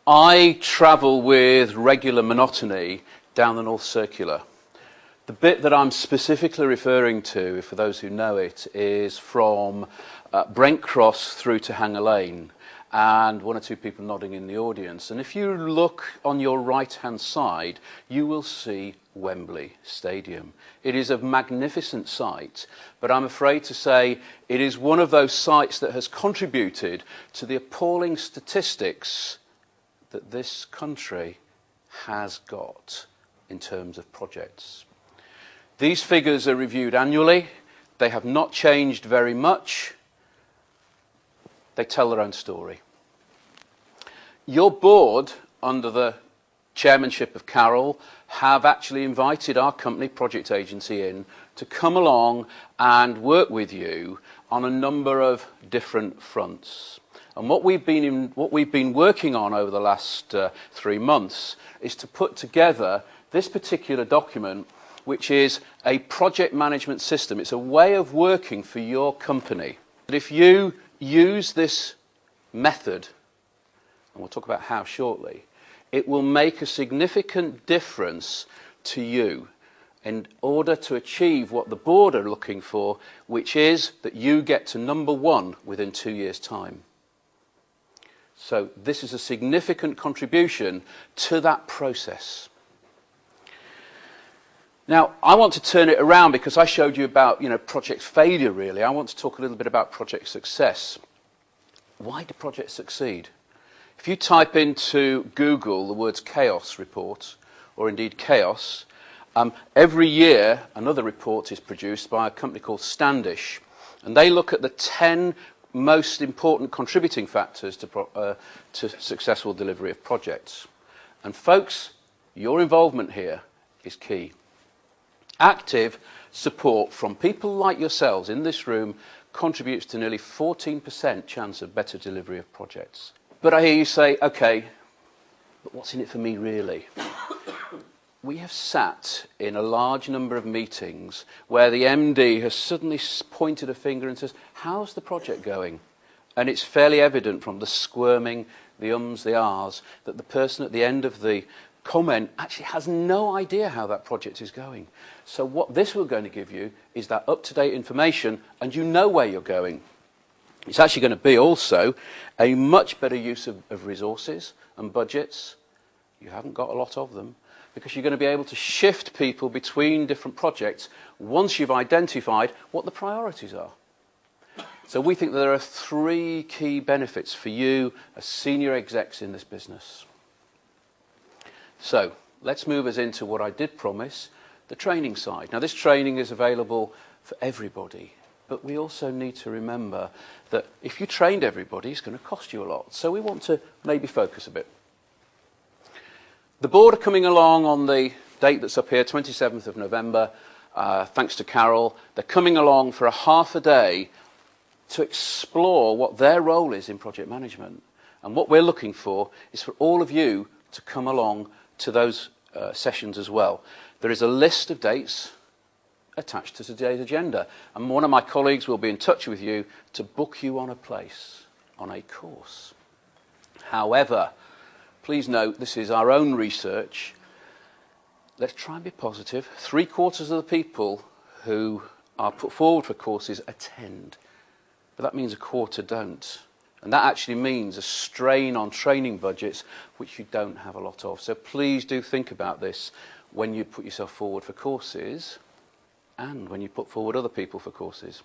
I travel with regular monotony down the North Circular. The bit that I'm specifically referring to, for those who know it, is from Brent Cross through to Hanger Lane, and one or two people nodding in the audience. And if you look on your right-hand side, you will see Wembley Stadium. It is a magnificent site, but I'm afraid to say it is one of those sites that has contributed to the appalling statistics that this country has got in terms of projects. These figures are reviewed annually. They have not changed very much. They tell their own story. Your board, under the chairmanship of Carol, have actually invited our company, Project Agency, in to come along and work with you on a number of different fronts. And what we've been working on over the last 3 months is to put together this particular document, which is a project management system. It's a way of working for your company. But if you use this method, and we'll talk about how shortly, it will make a significant difference to you in order to achieve what the board are looking for, which is that you get to number 1 within 2 years' time. So this is a significant contribution to that process. Now, I want to turn it around because I showed you about, project failure, really. I want to talk a little bit about project success. Why do projects succeed? If you type into Google the words chaos report, or indeed chaos, every year another report is produced by a company called Standish. And they look at the 10 most important contributing factors to successful delivery of projects. And folks, your involvement here is key. Active support from people like yourselves in this room contributes to nearly 14% chance of better delivery of projects. But I hear you say, okay, but what's in it for me really? We have sat in a large number of meetings where the MD has suddenly pointed a finger and says, how's the project going? And it's fairly evident from the squirming, the ums, the ahs, that the person at the end of the comment actually has no idea how that project is going. So what this will going to give you is that up-to-date information, and you know where you're going. It's actually going to be also a much better use of resources and budgets. You haven't got a lot of them, because you're going to be able to shift people between different projects once you've identified what the priorities are. So we think that there are 3 key benefits for you as senior execs in this business. So let's move us into what I did promise, the training side. Now, this training is available for everybody, but we also need to remember that if you trained everybody, it's going to cost you a lot. So we want to maybe focus a bit. The board are coming along on the date that's up here, 27th of November, thanks to Carol. They're coming along for a half a day to explore what their role is in project management. And what we're looking for is for all of you to come along to those sessions as well. There is a list of dates attached to today's agenda, and one of my colleagues will be in touch with you to book you on a place, on a course. However, please note, this is our own research. Let's try and be positive. 3/4 of the people who are put forward for courses attend, but that means a quarter don't. And that actually means a strain on training budgets, which you don't have a lot of. So please do think about this when you put yourself forward for courses and when you put forward other people for courses.